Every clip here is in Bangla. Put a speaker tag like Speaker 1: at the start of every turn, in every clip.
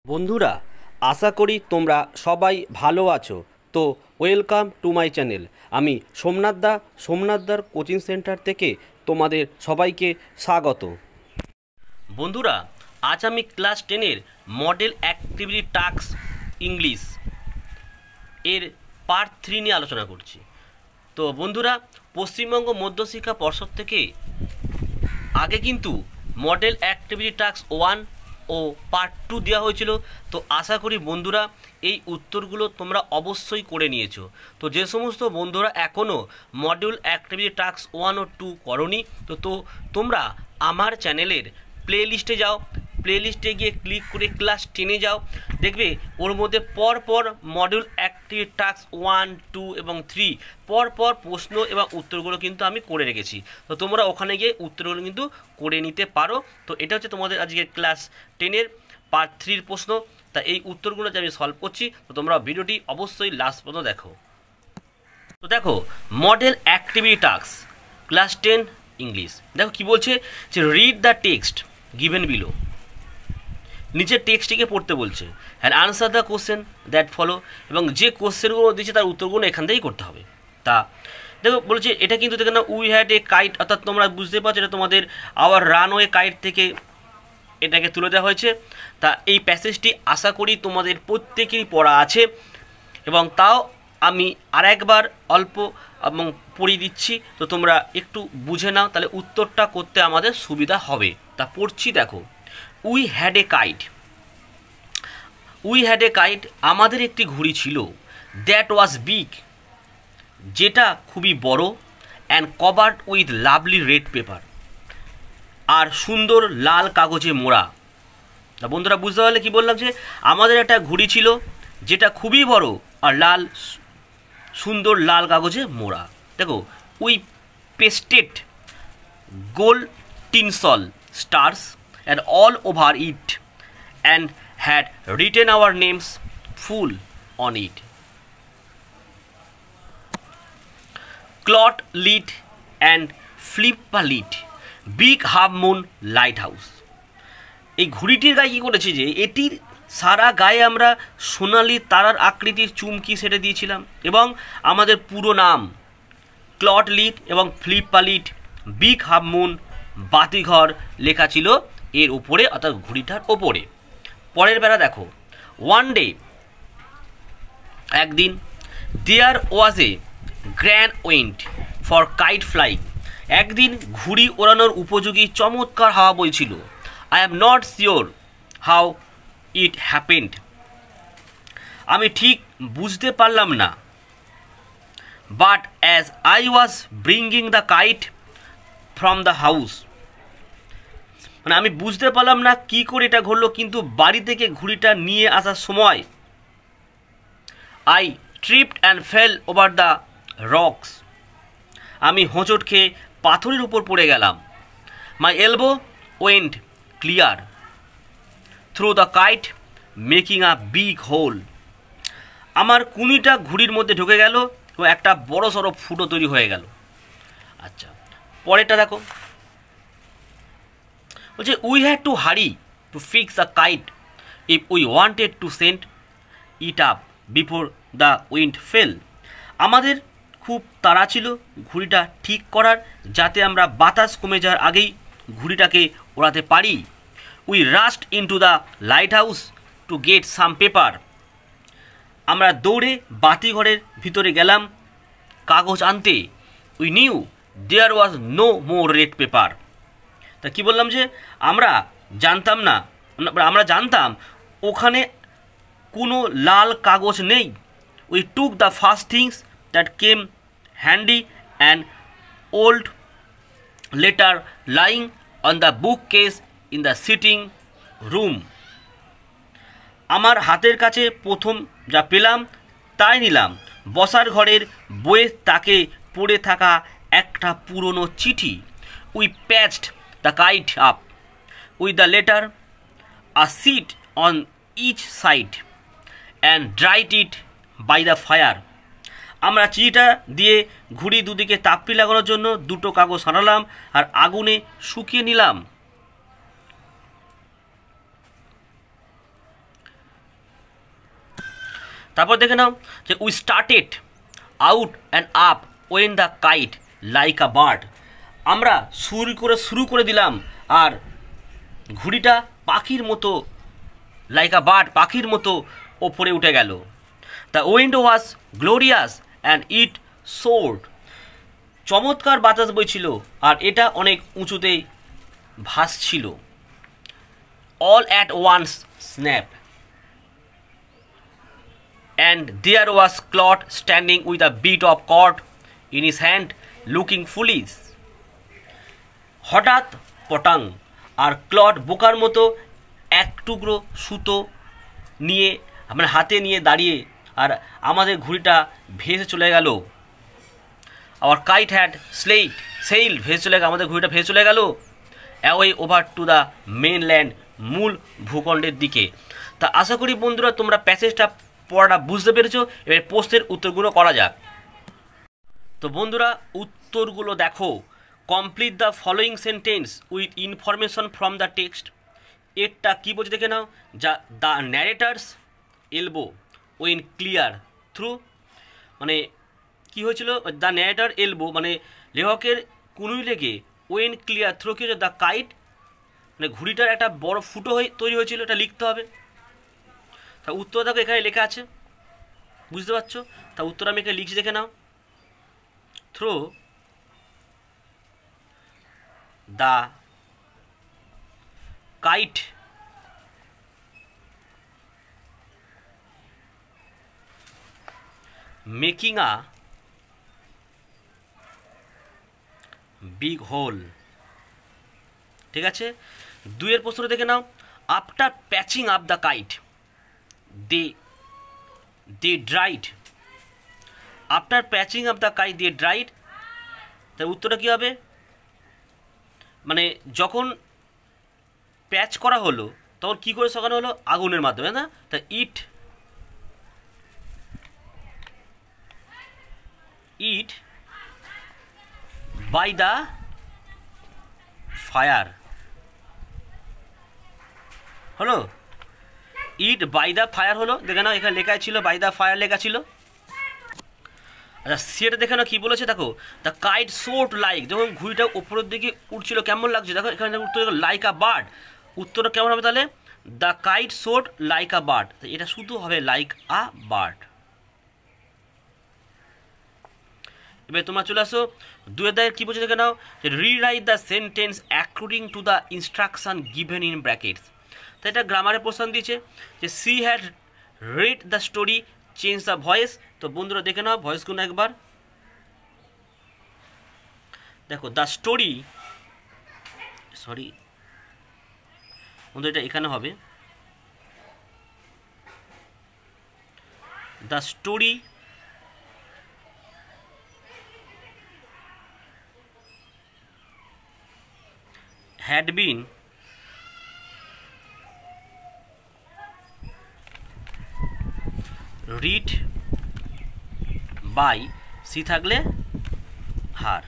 Speaker 1: বন্ধুরা, আশা করি তোমরা সবাই ভালো আছো। তো ওয়েলকাম টু মাই চ্যানেল। আমি সোমনাথদার কোচিং সেন্টার থেকে তোমাদের সবাইকে স্বাগত। বন্ধুরা, আজ আমি ক্লাস 10-এর মডেল অ্যাক্টিভিটি টাস্ক ইংলিশ এর পার্ট 3 নিয়ে আলোচনা করছি। তো বন্ধুরা, পশ্চিমবঙ্গ মধ্যশিক্ষা পর্ষদ থেকে আগে কিন্তু মডেল অ্যাক্টিভিটি টাস্ক 1 ও পার্ট 2 দেওয়া হয়েছিল। তো আশা করি বন্ধুরা এই উত্তরগুলো তোমরা অবশ্যই করে নিয়েছো। তো যে সমস্ত বন্ধুরা এখনও মডেল অ্যাক্টিভিটি টাস্ক 1 ও 2 করনি, তো তোমরা আমার চ্যানেলের প্লেলিস্টে যাও, প্লেলিস্টে গিয়ে ক্লিক করে ক্লাস 10-এ যাও, দেখবে ওর মধ্যে পরপর মডিউল অ্যাক্টিভিটি টাস্ক 1, 2 এবং 3 পরপর প্রশ্ন এবং উত্তরগুলো কিন্তু আমি করে রেখেছি। তো তোমরা ওখানে গিয়ে উত্তরগুলো কিন্তু করে নিতে পারো। তো এটা হচ্ছে তোমাদের আজকে ক্লাস 10-এর পার্ট 3-র প্রশ্ন। তা এই উত্তরগুলো যে আমি সলভ করছি, তো তোমরা ভিডিওটি অবশ্যই লাস্ট পর্যন্ত দেখো। তো দেখো, model activity task class 10 English, দেখো কি বলছে যে read the text given below. নিচের টেক্সটিকে পড়তে বলছে, and answer the question that follow, এবং যে কোশ্চেনগুলো দিচ্ছে তার উত্তরগুলো এখান থেকেই করতে হবে। তা দেখো বলছে এটা কিন্তু দেখে না, উই হ্যাড এ কাইট, অর্থাৎ তোমরা বুঝতে পারছো এটা তোমাদের আওয়ার রানওয়ে কাইট থেকে এটাকে তুলে দেওয়া হয়েছে। তা এই প্যাসেজটি আশা করি তোমাদের প্রত্যেকেরই পড়া আছে, এবং তাও আমি আর একবার অল্প এবং পড়িয়ে দিচ্ছি, তো তোমরা একটু বুঝে নাও, তাহলে উত্তরটা করতে আমাদের সুবিধা হবে। তা পড়ছি, দেখো, we had a kite, we had a kite, আমাদের একটি ঘুড়ি ছিল, দ্যাট ওয়াজ বিগ, যেটা খুবই বড়, and covered with lovely red paper, আর সুন্দর লাল কাগজে মোড়া। তা বন্ধুরা বুঝতে পারলে কি বললাম, যে আমাদের একটা ঘুড়ি ছিল যেটা খুবই বড় আর সুন্দর লাল কাগজে মোড়া। দেখো, we pasted gold tinsel stars and all over it and had written our names full on it. Clot lit and flipper lit, big half moon lighthouse. এই ঘুড়িটির গায়ে কী করেছে, যে এটির সারা গায়ে আমরা সোনালি তারার আকৃতির চুমকি সেটে দিয়েছিলাম, এবং আমাদের পুরো নাম ক্লট লিট এবং ফ্লিপার লিট বিগ হাফ মুন বাতিঘর লেখা ছিল এর উপরে, অর্থাৎ ঘুড়িটার ওপরে। পরের বেলা দেখো, ওয়ান ডে, একদিন, there was a grand wind for kite flying, একদিন ঘুড়ি ওড়ানোর উপযোগী চমৎকার হাওয়া বইছিল। I am not sure how it happened, আমি ঠিক বুঝতে পারলাম না। But as I was bringing the kite from the house, মানে আমি বুঝতে পারলাম না কী করে এটা ঘটলো, কিন্তু বাড়ি থেকে ঘুড়িটা নিয়ে আসার সময় I tripped and fell over the rocks, আমি হোঁচট খেয়ে পাথরের উপর পড়ে গেলাম। My elbow went clear through the kite making a big hole, আমার কুনিটা ঘুড়ির মধ্যে ঢুকে গেল ও একটা বড় সড়ো ফুটো তৈরি হয়ে গেল। আচ্ছা, পরেরটা দেখো, বলছে we had to hurry to fix a kite if we wanted to send it up before the wind fail, আমাদের খুব তাড়া ছিল ঘুড়িটা ঠিক করার, যাতে আমরা বাতাস কমে যাওয়ার আগেই ঘুড়িটাকে ওড়াতে পারি। We rushed into the lighthouse to get some paper, আমরা দৌড়ে বাতিঘরের ভিতরে গেলাম কাগজ আনতে। We knew there was no more red paper, তা কী বললাম, যে আমরা জানতাম ওখানে কোনো লাল কাগজ নেই। We took the first things that came handy, and old letter lying on the bookcase in the sitting room, আমার হাতের কাছে প্রথম যা পেলাম তাই নিলাম, বসার ঘরের বইয়ের তাকে পড়ে থাকা একটা পুরনো চিঠি। We patched the kite up with the letter, a sheet on each side and dried it by the fire, আমরা চিঠিটা দিয়ে ঘুড়ি দুদিকে তাপটি লাগানোর জন্য দুটো কাগজ সারালাম আর আগুনে শুকিয়ে নিলাম। তারপর দেখে নাও যে we started out and up went the kite like a bird. আমরা শুরু করে দিলাম আর ঘুড়িটা পাখির মতো লাইক আ বার্ড পাখির মতো ওপরে উঠে গেল। The wind was glorious and it soared. চমৎকার বাতাস বইছিল আর এটা অনেক উঁচুতেই ভাসছিল। All at once snap and there was Claude standing with a bit of cord in his hand looking foolish. হঠাৎ পটাং আর ক্লড বোকার মতো এক টুকরো সুতো নিয়ে মানে হাতে নিয়ে দাঁড়িয়ে আর আমাদের ঘুড়িটা ভেসে চলে গেল। আওয়ার কাইট হ্যাড সেইল ভেসে চলে গেল, আমাদের ঘুড়িটা ভেসে চলে গেল away over to the mainland, মূল ভূখণ্ডের দিকে। তা আশা করি বন্ধুরা তোমরা প্যাসেজটা পড়াটা বুঝতে পেরেছো। এবার প্রশ্নের উত্তরগুলো করা যাক। তো বন্ধুরা উত্তরগুলো দেখো। Complete the following sentence with information from the text. এরটা কী বলছে দেখে নাও। যা the narrator's elbow went clear through, মানে কী হয়েছিল, দ্য ন্যারেটার এলবো মানে লেখকের কুনুই লেগে ওয়েন ক্লিয়ার থ্রু কী হয়েছে, দ্য কাইট মানে ঘুড়িটার একটা বড় ফুটো তৈরি হয়েছিল, এটা লিখতে হবে। তা উত্তর দেখো এখানে লেখা আছে, বুঝতে পারছো। তা উত্তর আমি এখানে লিখছি দেখে নাও। Through the kite making a big hole. ঠিক আছে, দুইয়ের প্রশ্ন দেখে নাও। After patching up the kite they dried. After patching up the kite they dried. তার উত্তরটা কী হবে, মানে যখন প্যাচ করা হলো তখন কী করে শুকানো হলো, আগুনের মাধ্যমে, না? তা ইট বাই দ্য ফায়ার হলো, ইট বাই দ্য ফায়ার হলো। দেখে নাও এখানে লেখা ছিল বাই দ্য ফায়ার লেখা ছিল। আচ্ছা সেটা দেখে নাও কী বলেছে দেখো। দ্য কাইট সোট লাইক, যখন ঘুড়িটা উপরের দিকে উঠছিল কেমন লাগছে দেখো। এখানে উত্তর লাইক আ বার্ড। উত্তরটা কেমন হবে তাহলে, দ্য কাইট সোট লাইক আ বার্ড। এটা শুধু হবে লাইক আ বার্ড। এবার তোমরা চলে আসো দুয়ের দায়ের কী বলছে দেখে নাও। Rewrite the sentence according to the instruction given in brackets. তো এটা গ্রামারের প্রশ্ন দিয়েছে যে she had read the story change the voice. তো বন্ধুরা দেখে নাও ভয়েসগুলো একবার দেখো। দ্য স্টোরি, সরি বন্ধু এটা এখানে হবে, the story had been read by সি থাকলে হার।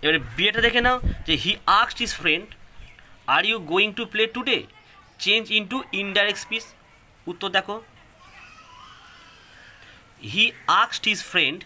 Speaker 1: এবারে বিয়েটা দেখে নাও যে he asked his friend are you going to play today, change into indirect speech. উত্তর দেখো, হি আস্কড হিজ ফ্রেন্ড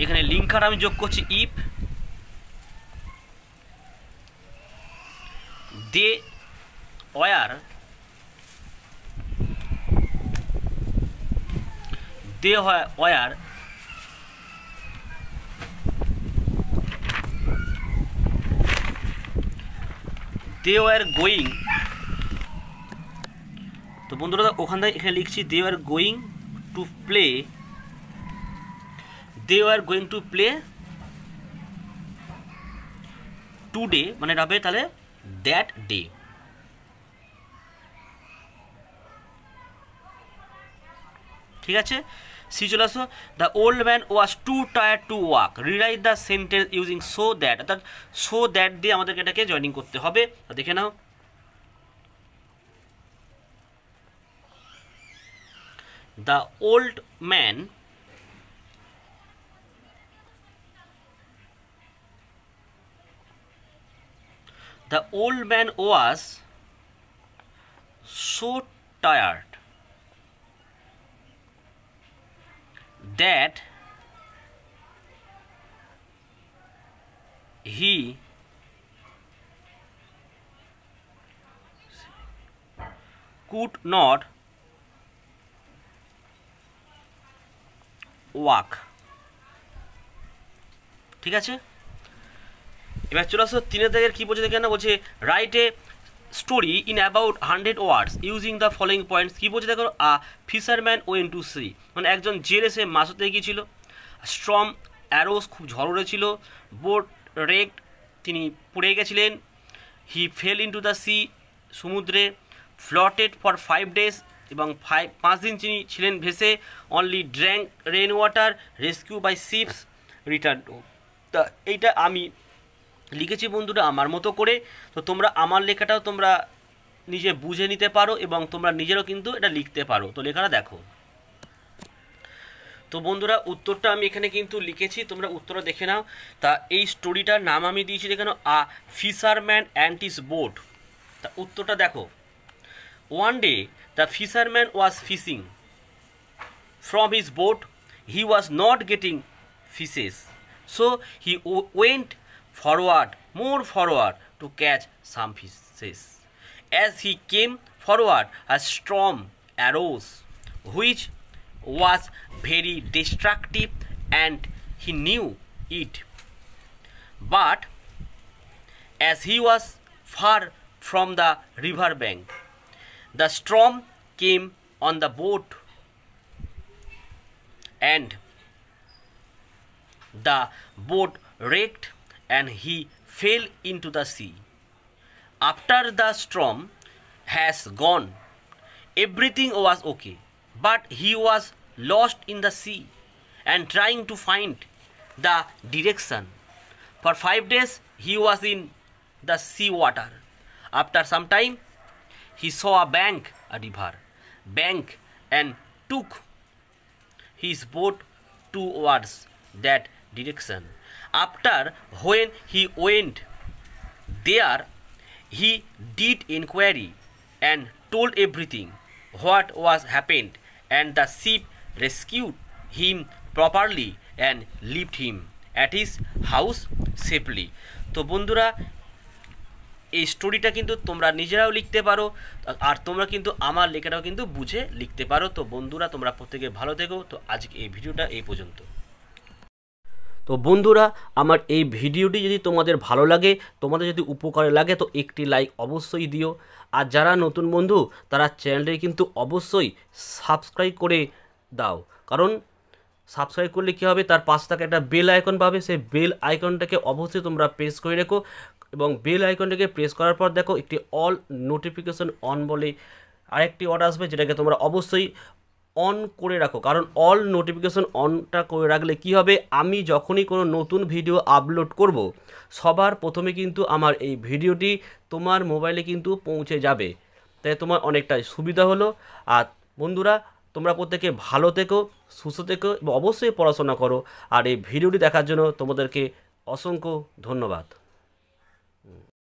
Speaker 1: এখানে লিঙ্কার আমি যোগ করছি ইফ দে ওয়ার গোয়িং। তো বন্ধুরা ওখান থেকে এখানে লিখছি they were going to play, they were going to play today মানে হবে তাহলে that day। ঠিক আছে, সি চলে আসো। The old man was too tired to walk, rewrite the sentence using so that. অর্থাৎ সো দ্যাট দিয়ে আমাদেরকে এটাকে জয়েনিং করতে হবে। দেখে নাও, দ্য ওল্ড ম্যান The old man was so tired that he could not walk. ঠিক আছে, এবার চলে আসো তিনের দাগের কী বলছে দেখে না, বলছে write a story in about 100 words using the following points. কী বলছে দেখো, a fisherman went to sea, মানে একজন জেলে সে মাছ ধরতে গিয়েছিল। স্ট্রম অ্যারোস, খুব ঝড় উড়েছিল। বোট রেকড, তিনি পড়ে গেছিলেন। হি ফেল ইনটু দ্য সি, সমুদ্রে। ফ্লটেড ফর 5 days, এবং 5 দিন তিনি ছিলেন ভেসে। Only drank rain water, rescue by ships, return to. তা এইটা আমি লিখেছি বন্ধুরা আমার মতো করে। তো তোমরা আমার লেখাটাও তোমরা নিজে বুঝে নিতে পারো এবং তোমরা নিজেরও কিন্তু এটা লিখতে পারো। তো লেখাটা দেখো। তো বন্ধুরা উত্তরটা আমি এখানে কিন্তু লিখেছি, তোমরা উত্তরটা দেখে নাও। তা এই স্টোরিটার নাম আমি দিয়েছি দেখে নাও, a fisherman and his boat. তা উত্তরটা দেখো। One day the fisherman was fishing from his boat. He was not getting fishes, so he went forward, more forward to catch some fishes. As he came forward, a storm arose, which was very destructive, and he knew it. But as he was far from the river bank, the storm came on the boat, and the boat wrecked, and he fell into the sea. After the storm has gone, everything was okay, but he was lost in the sea and trying to find the direction. For 5 days he was in the sea water. After some time he saw a bank, and took his boat towards that direction. After when he went there, he did inquiry and told everything what was happened, and the ship rescued him properly and left him at his house safely. তো বন্ধুরা এই স্টোরিটা কিন্তু তোমরা নিজেরাও লিখতে পারো, আর তোমরা কিন্তু আমার লেখাটাও কিন্তু বুঝে লিখতে পারো। তো বন্ধুরা তোমরা প্রত্যেকে ভালো থেকো। তো আজকে এই ভিডিওটা এই পর্যন্ত। তো বন্ধুরা আমার এই ভিডিওটি যদি তোমাদের ভালো লাগে, তোমাদের যদি উপকারে লাগে, তো একটি লাইক অবশ্যই দিও। আর যারা নতুন বন্ধু তারা চ্যানেলটি কিন্তু অবশ্যই সাবস্ক্রাইব করে দাও, কারণ সাবস্ক্রাইব করলে কী হবে, তার পাশে থাকে একটা বেল আইকন পাবে, সেই বেল আইকনটাকে অবশ্যই তোমরা প্রেস করে রেখো। এবং বেল আইকনটাকে প্রেস করার পর দেখো একটি অল নোটিফিকেশন অন বলে আরেকটি অর্ডার আসবে, যেটাকে তোমরা অবশ্যই অন করে রাখো। কারণ অল নোটিফিকেশন অনটা করে রাখলে কি হবে, আমি যখনই কোনো নতুন ভিডিও আপলোড করব সবার প্রথমে কিন্তু আমার এই ভিডিওটি তোমার মোবাইলে কিন্তু পৌঁছে যাবে, তাই তোমার অনেকটাই সুবিধা হলো। আর বন্ধুরা তোমরা প্রত্যেকে ভালো থেকো, সুস্থ থেকো এবং অবশ্যই পড়াশোনা করো। আর এই ভিডিওটি দেখার জন্য তোমাদেরকে অসংখ্য ধন্যবাদ।